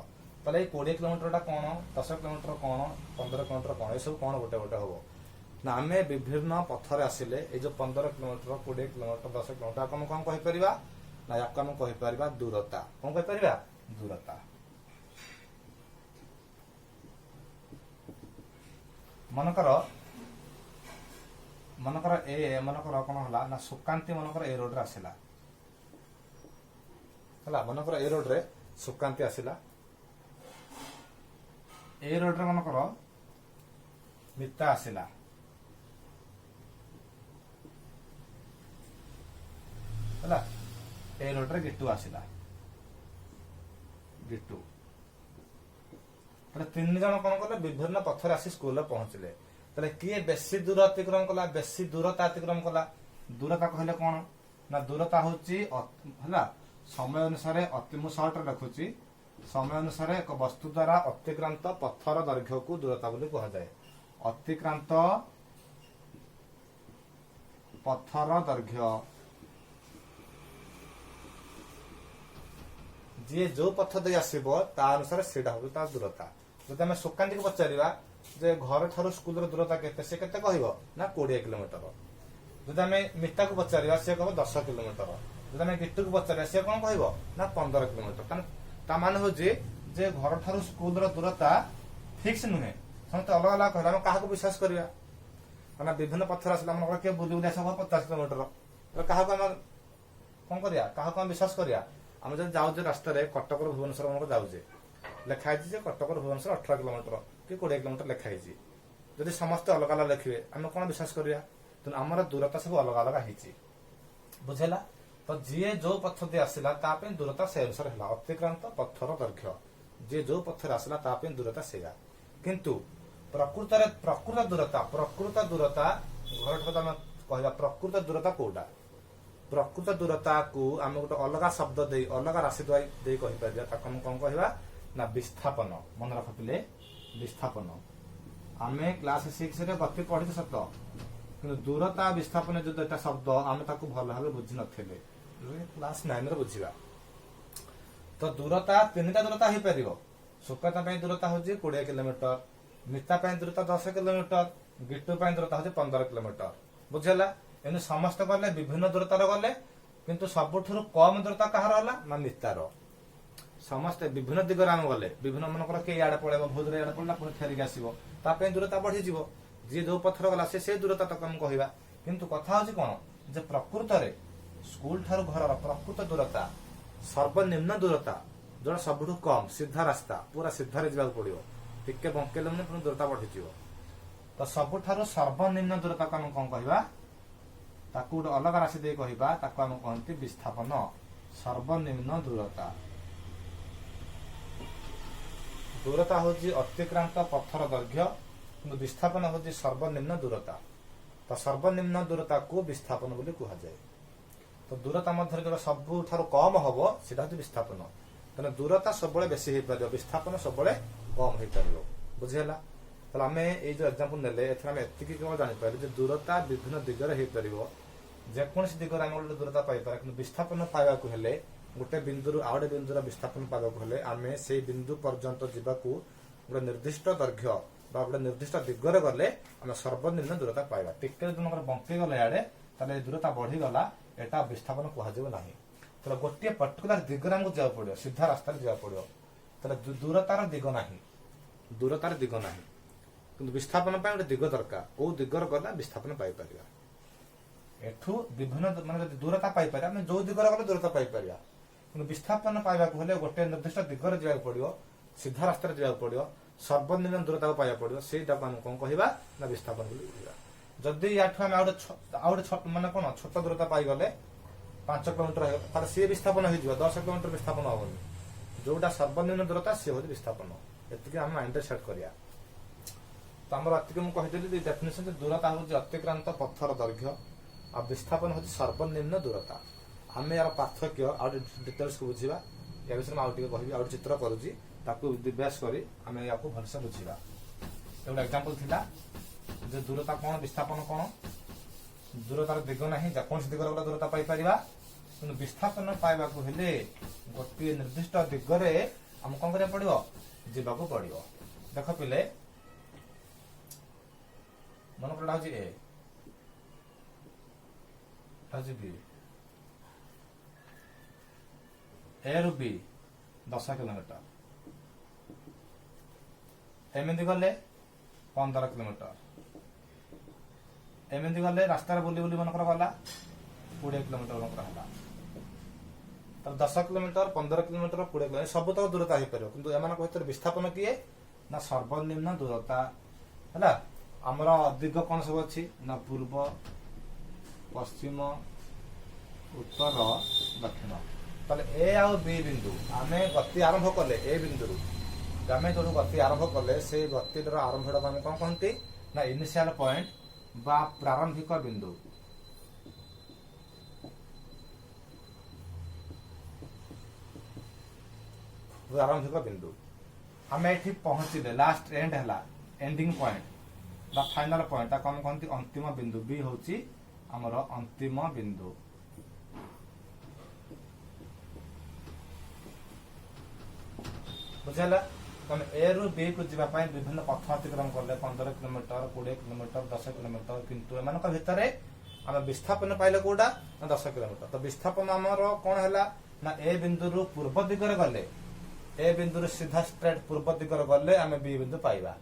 ताले 20 किलोमीटर कौन 10 किलोमीटर कौन 15 किलोमीटर कौन ये सब कौन गोटे गोटे हम ना आम विभिन्न पथर आसिले ये जो 15 किलोमीटर 20 किलोमीटर 10 किलोमीटर आम कौन कहीपर ना या कहीपर दूरता कौन कहीपर दूरता मनकर मनकर ए मनकर कौन है ना सुकांति मनकर ए रोड रे आसिला है मनकर ए रोड रे सुकांति आसिला ए रोड रे मनकर मिता आसिला है ए रोड रे गिट्टू आसिला गिट्टू तीन जन कौन कले विभिन्न पथर आसी स्कूल पहुंचले ताले किए बेसी दूर अतिक्रम कला बेसी दूरता अतिक्रम कला दूरता कहले कौन ना दूरता होची है समय अनुसार अति मु शॉर्ट रखुची समय अनुसार एक वस्तु द्वारा अतिक्रांत पथर दैर्घ्य को दूरता बोली कहा जाए अतिक्रांत पथर दैर्घ्य जी जो पथ दे आसो ता अनुसार सीधा हो दूरता जब आम सुकांति को पचारा जे घर ठार स्कूल दूरता केते से केते कहबो ना 20 किलोमीटर जब आम मिता को पचारा से कह 10 किलोमीटर जब आम गिट्टू को पचारा से कौन कहबो ना 15 किलोमीटर ता मान हो जे घर ठार स्कूल दूरता फिक्स नुहे समस्त अलग अलग कहला हम काहा को विश्वास करिया माने विभिन्न पथर आसला हम के बुली बुली आसा 50 किलोमीटर तो काहा को हम कौन करिया काहा को हम विश्वास करिया आम जब जाऊे रास्त कटक भुवनेश्वर मन जाऊे लिखाई कटक भुवनेश्वर 18 किलोमीटर कि 20 किलोमीटर लिखाई जदि समस्त अलग अलग लिखे आम कौन विश्वास करिया तो आमर दूरता सब अलग अलग होती बुझेला तो जी जो पथ दे आसला दूरता से अनुसार है अतिक्रांत पथर दैर्घ्य जी जो पथर आसला दूरता सेगा किंतु प्रकृत दूरता घर ठार कह प्रकृत दूरता कौटा प्रकृत दूरता को आम गोटे अलग शब्द दे अलग राशि दे कहीपर कौन कहवा ନା ବିସ୍ଥାପନ। ମନେ ରଖ ପିଲେ, ବିସ୍ଥାପନ। ଆମେ କ୍ଲାସ 6 ରେ ଗତି ପଢିଛୁ ସତ, କିନ୍ତୁ ଦୂରତା ବିସ୍ଥାପନ ଯୋଉ ଦୁଇଟା ଶବ୍ଦ ଆମେ ତାକୁ ଭଲ ଭାବେ ବୁଝି ନଥିଲେ, କ୍ଲାସ 9 ରେ ବୁଝିବା। ତ ଦୂରତା ତିନିଟା ଦୂରତା ହେଇପାରିବ। ସୁକତା ପାଇଁ ଦୂରତା ହଉଛି 20 କିଲୋମିଟର, ମିତା ପାଇଁ ଦୂରତା 10 କିଲୋମିଟର, ଗିଟୁ ପାଇଁ ଦୂରତା ହଉଛି 15 କିଲୋମିଟର। ବୁଝିହେଲା? ଏମିତି ସମସ୍ତେ ଗଲେ ବିଭିନ୍ନ ଦୂରତାର ଗଲେ, କିନ୍ତୁ ସବୁଠାରୁ କମ ଦୂରତା କାହାର ହେଲା ନା ମିତାର। ସମସ୍ତେ ବିଭିନ୍ନ ଦିଗରେ ଆମେ ଗଲେ, ବିଭିନ୍ନ ମନେକର କିଏ ଇଆଡେ ପଳେଇବ, ଭୋଜରେ ଇଆଡେ ପଳେଇଲା, ପୁଣି ଫେରିକି ଆସିବ, ତା ପାଇଁ ଦୂରତା ବଢିଯିବ। ଯିଏ ଯୋଉ ପଥରେ ଗଲା ସେ ଦୂରତା ତାକୁ ଆମେ କହିବା। କିନ୍ତୁ କଥା ହଉଛି କଣ, ଯେ ପ୍ରକୃତରେ ସ୍କୁଲ ଠାରୁ ଘରର ପ୍ରକୃତ ଦୂରତା, ସର୍ବନିମ୍ନ ଦୂରତା, ଯୋଉଟା ସବୁଠୁ କମ, ସିଧା ରାସ୍ତା, ପୁରା ସିଧାରେ ଯିବାକୁ ପଡିବ, ଟିକେ ବଙ୍କେଇଲେ ମାନେ ପୁଣି ଦୂରତା ବଢିଯିବ। ତ ସବୁଠାରୁ ସର୍ବନିମ୍ନ ଦୂରତାକୁ ଆମେ କଣ କହିବା, ତାକୁ ଗୋଟେ ଅଲଗା ରାଶି ଦେଇ କହିବା, ତାକୁ ଆମେ କହନ୍ତି ବିସ୍ଥାପନ। ସର୍ବନିମ୍ନ ଦୂରତା। ଦୂରତା ହଉଛି ଅତିକ୍ରାନ୍ତ ପଥର ଦୈର୍ଘ୍ୟ, କିନ୍ତୁ ବିସ୍ଥାପନ ହଉଛି ସର୍ବନିମ୍ନ ଦୂରତା। ତ ସର୍ବନିମ୍ନ ଦୂରତାକୁ ବିସ୍ଥାପନ ବୋଲି କୁହାଯାଏ। ତ ଦୂରତା ମଧ୍ୟରେ ଯୋଉଟା ସବୁଠାରୁ କମ ହବ ସେଟା ହଉଛି ବିସ୍ଥାପନ। ତେଣୁ ଦୂରତା ସବୁବେଳେ ବେଶୀ ହେଇପାରିବ, ବିସ୍ଥାପନ ସବୁବେଳେ କମ ହେଇପାରିବ। ବୁଝିହେଲା? ତାହେଲେ ଆମେ ଏଇ ଯୋଉ ଏକ୍ସାମ୍ପଲ ନେଲେ, ଏଥିରେ ଆମେ ଏତିକି କେବଳ ଜାଣିପାରିଲୁ ଯେ ଦୂରତା ବିଭିନ୍ନ ଦିଗରେ ହେଇପାରିବ। ଯେକୌଣସି ଦିଗରେ ଆମେ ଗୋଟେ ଦୂରତା ପାଇପାରିବା, କିନ୍ତୁ ବିସ୍ଥାପନ ପାଇବାକୁ ହେଲେ, ଗୋଟେ ବିନ୍ଦୁରୁ ଆଉ ଗୋଟେ ବିନ୍ଦୁର ବିସ୍ଥାପନ ପାଇବାକୁ ହେଲେ ଆମେ ସେଇ ବିନ୍ଦୁ ପର୍ଯ୍ୟନ୍ତ ଯିବାକୁ ଗୋଟେ ନିର୍ଦ୍ଦିଷ୍ଟ ଦୈର୍ଘ୍ୟ ବା ଗୋଟେ ନିର୍ଦ୍ଦିଷ୍ଟ ଦିଗରେ ଗଲେ ଆମେ ସର୍ବନିମ୍ନ ଦୂରତା ପାଇବା। ଟିକେ ଯଦି ବଙ୍କେଇ ଗଲେ ଇଆଡେ, ତାହେଲେ ଦୂରତା ବଢିଗଲା, ଏଟା ବିସ୍ଥାପନ କୁହାଯିବ ନାହିଁ। ତାହେଲେ ଗୋଟିଏ ପର୍ଟିକୁଲାର ଦିଗରେ ଆମକୁ ଯିବାକୁ ପଡିବ, ସିଧା ରାସ୍ତାରେ ଯିବାକୁ ପଡିବ। ତାହେଲେ ଦୂରତାର ଦିଗ ନାହିଁ, ଦୂରତାର ଦିଗ ନାହିଁ, କିନ୍ତୁ ବିସ୍ଥାପନ ପାଇଁ ଗୋଟେ ଦିଗ ଦରକାର। କୋଉ ଦିଗରେ ଗଲେ ବିସ୍ଥାପନ ପାଇପାରିବା। ଏଠୁ ବିଭିନ୍ନ ମାନେ ଯଦି ଦୂରତା ପାଇପାରିବା, ଆମେ ଯୋଉ ଦିଗରେ ଗଲେ ଦୂରତା ପାଇପାରିବା, କିନ୍ତୁ ବିସ୍ଥାପନ ପାଇବାକୁ ହେଲେ ଗୋଟେ ନିର୍ଦ୍ଦିଷ୍ଟ ଦିଗରେ ଯିବାକୁ ପଡିବ, ସିଧା ରାସ୍ତାରେ ଯିବାକୁ ପଡିବ, ସର୍ବନିମ୍ନ ଦୂରତାକୁ ପାଇବାକୁ ପଡିବ। ସେଇଟାକୁ ଆମେ କଣ କହିବା ନା ବିସ୍ଥାପନ ବୋଲି କହିବା। ଯଦି ୟାଠୁ ଆମେ ଆଉ ଗୋଟେ ମାନେ କଣ ଛୋଟ ଦୂରତା ପାଇଗଲେ, 5 କିଲୋମିଟର ହେଇଗଲା, ତାହେଲେ ସିଏ ବିସ୍ଥାପନ ହେଇଯିବ, 10 କିଲୋମିଟର ବିସ୍ଥାପନ ହବନି। ଯୋଉଟା ସର୍ବନିମ୍ନ ଦୂରତା ସିଏ ହଉଛି ବିସ୍ଥାପନ। ଏତିକି ଆମେ ମାଇଣ୍ଡରେ ସେଟ୍ କରିବା। ତ ଆମର ଏତିକି ମୁଁ କହିଦେଲି ଯେ ଡେଫିନେସନ, ଦୂରତା ହଉଛି ଅତିକ୍ରାନ୍ତ ପଥର ଦୈର୍ଘ୍ୟ, ଆଉ ବିସ୍ଥାପନ ହଉଛି ସର୍ବନିମ୍ନ ଦୂରତା। ଆମେ ୟାର ପାର୍ଥକ୍ୟ ଆଉ ଡିଟେଲ୍ସ ବୁଝିବା। ୟା ବିଷୟରେ ମୁଁ ଆଉ ଟିକେ କହିବି, ଆଉ ଚିତ୍ର କରୁଛି, ତାକୁ ବେସ୍ କରି ଆମେ ୟାକୁ ଭଲସେ ବୁଝିବା। ଗୋଟେ ଏକ୍ସାମ୍ପଲ ଥିଲା ଯେ ଦୂରତା କଣ, ବିସ୍ଥାପନ କଣ। ଦୂରତାର ଦିଗ ନାହିଁ, ଯେକୌଣସି ଦିଗରେ ଗଲେ ଦୂରତା ପାଇପାରିବା, କିନ୍ତୁ ବିସ୍ଥାପନ ପାଇବାକୁ ହେଲେ ଗୋଟିଏ ନିର୍ଦ୍ଦିଷ୍ଟ ଦିଗରେ ଆମକୁ କଣ କରିବାକୁ ପଡିବ, ଯିବାକୁ ପଡିବ। ଦେଖ ପିଲେ, ମନେକର ଏଟା ହଉଛି ଏ, ହଉଛି ବି, ଏ ରୁ ବି 10 କିଲୋମିଟର, ଏମିତି ଗଲେ 15 କିଲୋମିଟର, ଏମିତି ଗଲେ ରାସ୍ତାରେ ବୁଲି ବୁଲି ମନେକର ଗଲା 20 କିଲୋମିଟର ମନେକର ହେଲା। ତ 10 କିଲୋମିଟର, 15 କିଲୋମିଟର, 20 କିଲୋମିଟର ସବୁ ତ ଦୂରତା ହେଇପାରିବ, କିନ୍ତୁ ଏମାନଙ୍କ ଭିତରେ ବିସ୍ଥାପନ କିଏ ନା ସର୍ବନିମ୍ନ ଦୂରତା ହେଲା। ଆମର ଦିଗ କଣ ସବୁ ଅଛି ନା ପୂର୍ବ, ପଶ୍ଚିମ, ଉତ୍ତର, ଦକ୍ଷିଣ। ତାହେଲେ ଏ ଆଉ ବି ବିନ୍ଦୁ ଆମେ ଗତି ଆରମ୍ଭ କଲେ, ଏ ବିନ୍ଦୁରୁ ଆମେ ଯୋଉଠୁ ଗତି ଆରମ୍ଭ କଲେ, ସେଇ ଗତିର ଆରମ୍ଭଟାକୁ ଆମେ କଣ କହନ୍ତି ନା ଇନିସିଆଲ ପଏଣ୍ଟ ବା ପ୍ରାରମ୍ଭିକ ବିନ୍ଦୁ। ପ୍ରାରମ୍ଭିକ ବିନ୍ଦୁ ଆମେ ଏଠି ପହଞ୍ଚିଲେ, ଲାଷ୍ଟ ଏଣ୍ଡ ହେଲା, ଏଣ୍ଡିଂ ପଏଣ୍ଟ ବା ଫାଇନାଲ ପଏଣ୍ଟ, ତାକୁ ଆମେ କହନ୍ତି ଅନ୍ତିମ ବିନ୍ଦୁ। ବି ହଉଛି ଆମର ଅନ୍ତିମ ବିନ୍ଦୁ। ବୁଝିଲା? ତମେ ଏ ରୁ ବି କୁ ଯିବା ପାଇଁ ବିଭିନ୍ନ ପଥ ଅତିକ୍ରମ କଲେ, 15 କିଲୋମିଟର, 20 କିଲୋମିଟର, 10 କିଲୋମିଟର, କିନ୍ତୁ ଏମାନଙ୍କ ଭିତରେ ଆମେ ବିସ୍ଥାପନ ପାଇଲେ କୋଉଟା ନା 10 କିଲୋମିଟର। ତ ବିସ୍ଥାପନ ଆମର କଣ ହେଲା ନା ଏ ବିନ୍ଦୁରୁ ପୂର୍ବ ଦିଗରେ ଗଲେ, ଏ ବିନ୍ଦୁରୁ ସିଧା ଷ୍ଟ୍ରେଟ ପୂର୍ବ ଦିଗରେ ଗଲେ ଆମେ ବି ବିନ୍ଦୁ ପାଇବା।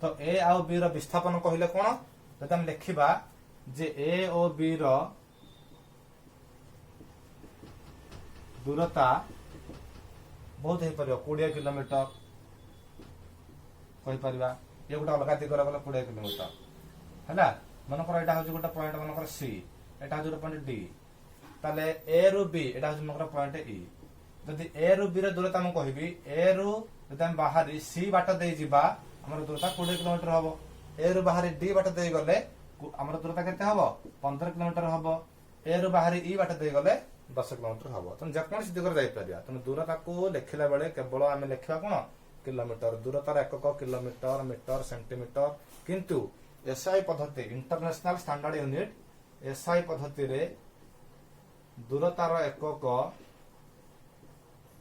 ତ ଏ ଆଉ ବି ର ବିସ୍ଥାପନ କହିଲେ କଣ, ଯଦି ଆମେ ଲେଖିବା ଯେ ଏ ଓ ବି ର ଦୂରତା ବହୁତ ହେଇପାରିବ, 20 କିଲୋମିଟର କହିପାରିବା। ଇଏ ଗୋଟେ ଅଲଗା ଦିଗରେ ଗଲେ 20 କିଲୋମିଟର ହେଲା। ମନେକର ଏଇଟା ହଉଛି ଗୋଟେ ପଏଣ୍ଟ, ମନେକର ସି, ଏଇଟା ହଉଛି ଗୋଟେ ପଏଣ୍ଟ ଡି, ତାହେଲେ ଏ ରୁ ବି ଏଇଟା ହଉଛି ମନେକର ପଏଣ୍ଟ ଇ। ଯଦି ଏ ରୁ ବି ର ଦୂରତା ମୁଁ କହିବି, ଏ ରୁ ଯଦି ଆମେ ବାହାରି ସି ବାଟ ଦେଇ ଯିବା ଆମର ଦୂରତା 20 କିଲୋମିଟର ହବ। ଏ ରୁ ବାହାରି ଡି ବାଟ ଦେଇ ଗଲେ ଆମର ଦୂରତା କେତେ ହବ, 15 କିଲୋମିଟର ହବ। ଏ ରୁ ବାହାରି ଇ ବାଟ ଦେଇ ଗଲେ 10 किलोमीटर हम तेनाली जेकोसी दिगरे जापर तेनाली दूरता को लिखला बेले केवल आम लिखा कौन किलोमीटर दूरतार एकक किलोमीटर मीटर सेंटीमीटर किंतु एसआई पद्धति इंटरनेशनल स्टैंडर्ड यूनिट एसआई पद्धति रे दूरतार एकक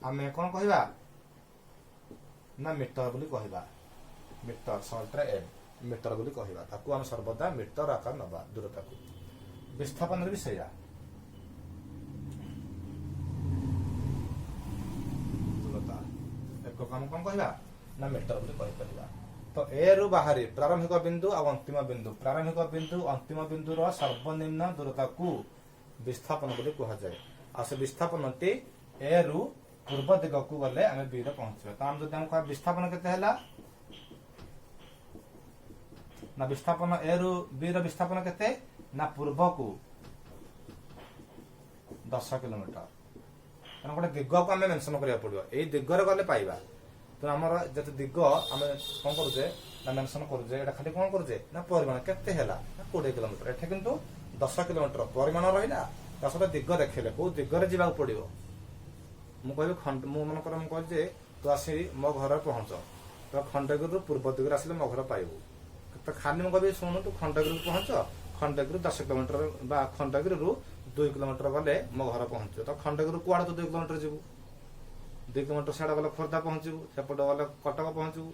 आम कौन कहवा ना मीटर बोली कहवा मीटर सर्ट रे मीटर बोली कहवा ताकू आम सर्वदा मीटर आकार नबा दूरता को विस्थापन भी सैया दूरता एकक आम कौन कहवा ना मीटर बोली कहि परिबा तो ए रु बाहरी प्रारंभिक बिंदु और अंतिम बिंदु प्रारंभिक बिंदु अंतिम बिंदु रो सर्वनिम्न दूरता को विस्थापन बोली कहा जाए आ से विस्थापन टी ए रु पूर्व दिग को गले आम बी रे पहुंचबे तो हम जदि हम कह विस्थापन केते हैला ना विस्थापन ए रु बी रो विस्थापन केते ना पूर्व को 10 किलोमीटर तेना गोटे दिग को आम मेंशन करिया पड़ियो एई दिग रे गले पाइबा तो आमर जते दिग आम कौन करुचे ना मेंशन करुचे एटा खाली कौन करुचे ना परिमाण केते हैला 20 किलोमीटर एठे किंतु 10 किलोमीटर परिमाण रहिला ता सहित दिग देखले को दिग रे जिबा पड़ियो मु कहबी खंड मु मन कर मु कह जे तू आसी मो घर पहुंच तो खंडगिरी पूर्व दिगरे आसिले मो घर पाइबू तो खाली मु कहबी सुन तू खंडगिरी पहुंच खंडगिरी 10 किलोमीटर बा खंडगिरी 2 किलोमीटर गले मो घर पहुंच तो खंडगिरी कुआड़ तो 2 किलोमीटर जीवू 2 किलोमीटर साड़ा गले खोर्धा पहुंचू सेपटे गले कटक पहुंचू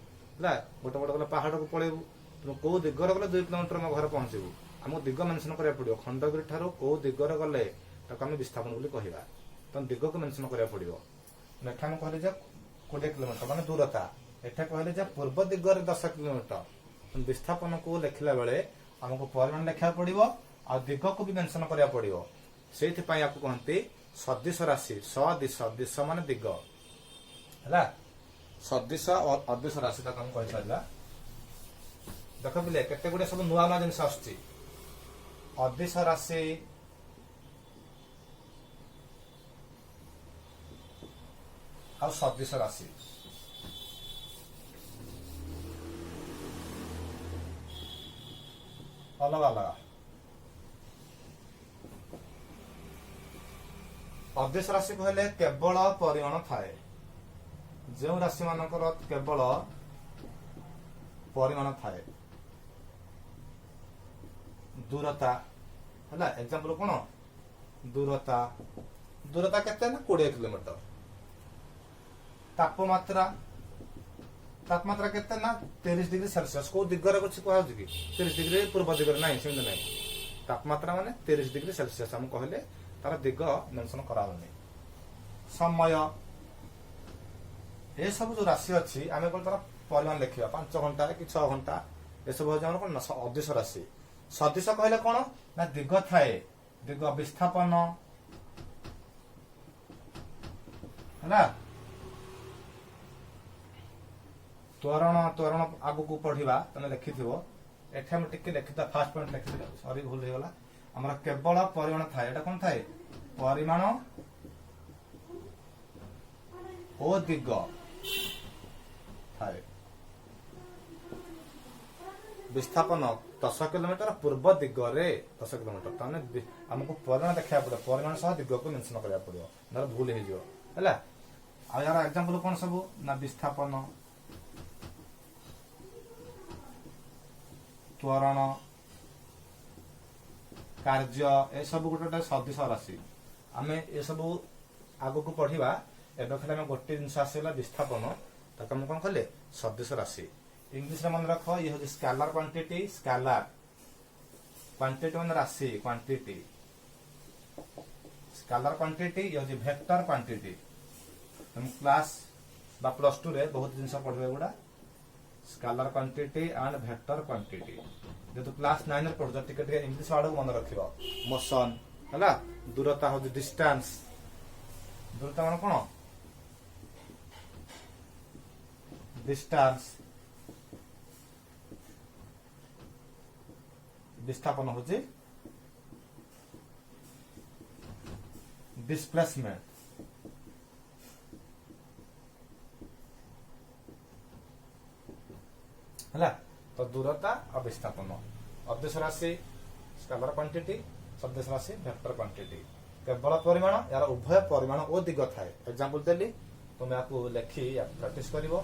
है गोटे गोटे गले पहाड़ को पलैबू तुम कौ दिगरे गले 2 किलोमीटर मो घर पहुंचू आमको दिग मेंशन करा पड़ो खंडगिरी ठारू कौ दिगरे गले ताको आम विस्थापन बोली कहवा तो दिग को मेंशन करा पड़ो एठा कहले 20 किलोमीटर मान दूरता एठा कहले पूर्व दिगरे 10 किलोमीटर विस्थापन को लिखला बेले आमको परिमाण लिखा पड़ो आ दिग को भी मेंशन करा पड़ो से आपको कहते सदिश राशि सदिश दिश मान दिग है सदिश और अदिश राशि तक हम कही सारा देख पिले केते गुडे सब नुआ नुआ जिनस आसुची अदिश राशि और सदिश राशि अलग अलग अदिश राशि कहले केवल परिमाण थाए जो राशि मानकर केवल परिमाण थाए दूरता है एग्जांपल कौन दूरता दूरता केते ना 20 किलोमीटर तापमात्रा तापमात्रा केते ना 30 डिग्री सेल्सियस को दिगरे कुछ कह कि 30 डिग्री पूर्व दिगरे नहीं सेम नहीं तापमात्रा माने 30 डिग्री सेल्सियस हम कहले तार दिग मेंशन कराउनी समय ए सब जो राशि अच्छी आम तार परिमाण लिखा 5 घंटा कि 6 घंटा ये सब हूँ कौन अदिश राशि सदिश कहले कौन ना दिग थाए दिग विस्थापन है त्वरण त्वरण आगू पढ़ा तुम लिखि एठे टिके लिखिता फास्ट पॉइंट लिखि सॉरी भूल हो गला हमर केवल परिमाण थाए एटा कोन थाए परिमाण ओ दिग थाए विस्थापन 10 किलोमीटर पूर्व दिगरे 10 किलोमीटर ताने हमको परिमाण देखा पड़े परिमाण सह दिग को मेंशन करिया पड़ो नर भूल हे जो हैला आ यार एग्जांपल कोन सब ना विस्थापन त्वरण कार्य ए सब गोटे सदिश राशि आम ये सब आग को पढ़ा एवं खाली आम गोटे जिन आसला विस्थापन ताक आम कौन कले सदिश राशि इंग्लिश मन रख ये हूँ स्केलर क्वांटिटी स्केलर क्वांटिटी मान राशि क्वांटिटी स्केलर क्वांटिटी ये हूँ वेक्टर क्वांटिटी तुम क्लास बा +2 रे बहुत जिन पढ़े गुड़ा scalar quantity and vector quantity जेतु क्लास 9 रे पढ़ो टिके इंग्लिश वर्ड को मन रखिबो मोशन हैला दूरता हो डिस्टेंस दूरता मान कोन डिस्टेंस विस्थापन हो डिस्प्लेसमेंट है तो दूरता और विस्थापन अदिश राशि स्केलर क्वांटिटी सदिश राशि वेक्टर क्वांटिटी केवल परिमाण यार उभय परिमाण ओ दिग थाए एग्जांपल देली तुम याकू लेखि प्रैक्टिस करिवो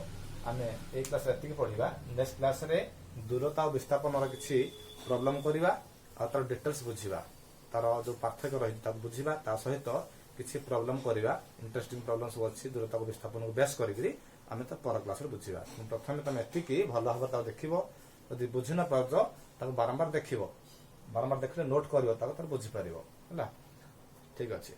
आमे ए क्लास एतिक पढिबा नेक्स्ट क्लास रे दूरता और विस्थापन र किछि प्रॉब्लम करिवा आ तार डिटेल्स बुझिबा तार जो पार्थक्य रही ता बुझिबा ता सहित किछि प्रॉब्लम करिवा इंटरेस्टिंग प्रॉब्लम्स अछि दूरता और विस्थापन को बेस करिकरी आमे त पर क्लास रे बुझिबा प्रथम तुम एतिक भल भाव ता देखिबो यदि बुझि न पारजो ताको बारंबार देखिबो बारंबार देखले नोट करिवो ताको तार बुझि पारिबो हला ठीक अछि।